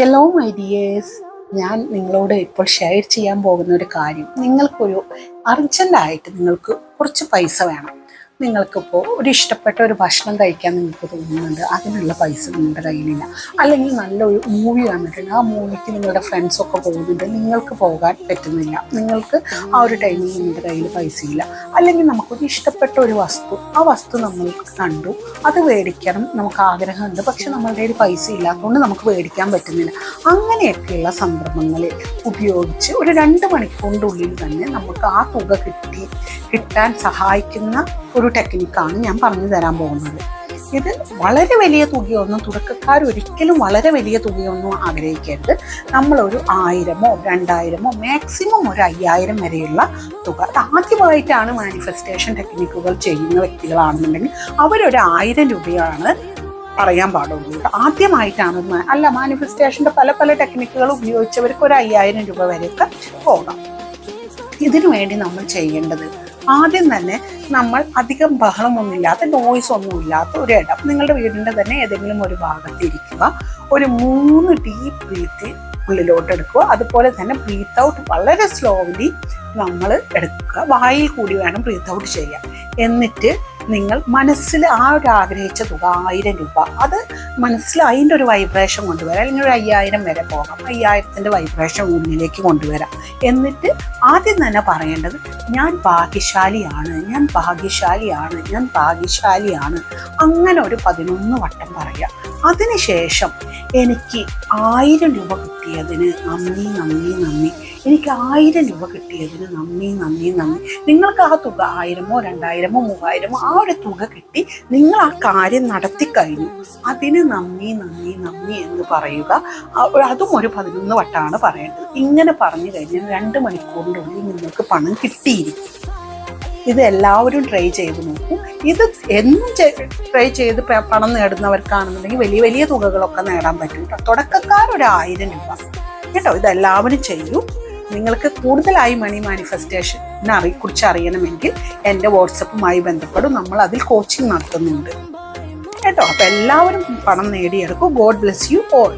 Hello my dears, ഞാൻ നിങ്ങളോട് ഇപ്പോൾ ഷെയർ ചെയ്യാൻ പോകുന്ന ഒരു കാര്യം, നിങ്ങൾക്കൊരു അർജൻറ്റായിട്ട് നിങ്ങൾക്ക് കുറച്ച് പൈസ വേണം. നിങ്ങൾക്കിപ്പോൾ ഒരു ഇഷ്ടപ്പെട്ട ഒരു ഭക്ഷണം കഴിക്കാൻ നിങ്ങൾക്ക് തോന്നുന്നുണ്ട്, അതിനുള്ള പൈസ നിങ്ങളുടെ കയ്യിലില്ല. അല്ലെങ്കിൽ നല്ലൊരു മൂവി വന്നിട്ടുണ്ട്, ആ മൂവിക്ക് നിങ്ങളുടെ ഫ്രണ്ട്സൊക്കെ പോകുന്നുണ്ട്, നിങ്ങൾക്ക് പോകാൻ പറ്റുന്നില്ല. നിങ്ങൾക്ക് ആ ഒരു ടൈമിൽ നിങ്ങളുടെ കയ്യിൽ പൈസയില്ല. അല്ലെങ്കിൽ നമുക്കൊരു ഇഷ്ടപ്പെട്ട ഒരു വസ്തു, ആ വസ്തു നമ്മൾക്ക് കണ്ടു, അത് മേടിക്കണം നമുക്ക് ആഗ്രഹമുണ്ട്, പക്ഷെ നമ്മളുടെ കയ്യിൽ പൈസ ഇല്ലാത്തതുകൊണ്ട് നമുക്ക് മേടിക്കാൻ പറ്റുന്നില്ല. അങ്ങനെയൊക്കെയുള്ള സന്ദർഭങ്ങളിൽ ഉപയോഗിച്ച് ഒരു 2 മണിക്കൂറിൻ്റെ ഉള്ളിൽ തന്നെ നമുക്ക് ആ തുക കിട്ടാൻ സഹായിക്കുന്ന ഒരു ടെക്നിക്കാണ് ഞാൻ പറഞ്ഞു തരാൻ പോകുന്നത്. ഇത് വളരെ വലിയ തുകയൊന്നും, തുടക്കക്കാർ ഒരിക്കലും വളരെ വലിയ തുകയൊന്നും ആഗ്രഹിക്കരുത്. നമ്മളൊരു 1000-ഓ 2000-ഓ മാക്സിമം ഒരു 5000 വരെയുള്ള തുക. അത് ആദ്യമായിട്ടാണ് മാനിഫെസ്റ്റേഷൻ ടെക്നിക്കുകൾ ചെയ്യുന്ന വ്യക്തികളാണെന്നുണ്ടെങ്കിൽ അവരൊരു 1000 രൂപയാണ് പറയാൻ പാടുള്ളൂ. ആദ്യമായിട്ടാണ് അല്ല, മാനിഫെസ്റ്റേഷൻ്റെ പല ടെക്നിക്കുകൾ ഉപയോഗിച്ചവർക്ക് ഒരു 5000 രൂപ വരെയൊക്കെ പോകാം. ഇതിനു വേണ്ടി നമ്മൾ ചെയ്യേണ്ടത്, ആദ്യം തന്നെ നമ്മൾ അധികം ബഹളമൊന്നുമില്ലാത്ത, നോയ്സ് ഒന്നുമില്ലാത്ത ഒരു ഇടം, നിങ്ങളുടെ വീടിൻ്റെ തന്നെ ഏതെങ്കിലും ഒരു ഭാഗത്ത് ഇരിക്കുക. ഒരു 3 ഡീപ്പ് ബ്രീത്ത് ഉള്ളിലോട്ട് എടുക്കുക. അതുപോലെ തന്നെ ബ്രീത്ത് ഔട്ട് വളരെ സ്ലോലി നമ്മൾ എടുക്കുക. വായിൽ കൂടി വേണം ബ്രീത്ത് ഔട്ട് ചെയ്യാൻ. എന്നിട്ട് നിങ്ങൾ മനസ്സിൽ ആ ഒരു ആഗ്രഹിച്ച തുക 1000 രൂപ, അത് മനസ്സിൽ അതിൻ്റെ ഒരു വൈബ്രേഷൻ കൊണ്ടുവരാം. അല്ലെങ്കിൽ ഒരു 5000 വരെ പോകാം. 5000ൻ്റെ വൈബ്രേഷൻ ഉള്ളിലേക്ക് കൊണ്ടുവരാം. എന്നിട്ട് ആദ്യം തന്നെ പറയേണ്ടത്, ഞാൻ ഭാഗ്യശാലിയാണ്, ഞാൻ ഭാഗ്യശാലിയാണ്, ഞാൻ ഭാഗ്യശാലിയാണ്. അങ്ങനെ ഒരു 11 വട്ടം പറയാം. അതിനുശേഷം എനിക്ക് 1000 രൂപ കിട്ടിയതിന് നന്ദി നന്ദി നന്ദി, എനിക്ക് 1000 രൂപ കിട്ടിയതിന് നന്ദി നന്ദി നന്ദി. നിങ്ങൾക്ക് ആ തുക 1000-ഓ 2000-ഓ 3000-ഓ ആ ഒരു തുക കിട്ടി, നിങ്ങൾ ആ കാര്യം നടത്തി കഴിഞ്ഞു, അതിന് നന്ദി നന്ദി നന്ദി എന്ന് പറയുക. അതും ഒരു 11 വട്ടമാണ് പറയേണ്ടത്. ഇങ്ങനെ പറഞ്ഞു കഴിഞ്ഞാൽ 2 മണിക്കൂറിൻ്റെ ഉള്ളിൽ നിങ്ങൾക്ക് പണം കിട്ടിയിരിക്കും. ഇത് എല്ലാവരും ട്രൈ ചെയ്ത് നോക്കൂ. ഇത് എന്നും ട്രൈ ചെയ്ത് പണം നേടുന്നവർക്കാണെന്നുണ്ടെങ്കിൽ വലിയ വലിയ തുകകളൊക്കെ നേടാൻ പറ്റും കേട്ടോ. തുടക്കക്കാരൊരു 1000 രൂപ കേട്ടോ. ഇതെല്ലാവരും ചെയ്യൂ. നിങ്ങൾക്ക് കൂടുതലായി മണി മാനിഫെസ്റ്റേഷനെ കുറിച്ച് അറിയണമെങ്കിൽ എൻ്റെ വാട്സപ്പുമായി ബന്ധപ്പെടും. നമ്മൾ അതിൽ കോച്ചിങ് നടത്തുന്നുണ്ട് കേട്ടോ. അപ്പോൾ എല്ലാവരും പണം നേടിയെടുക്കും. God bless you all.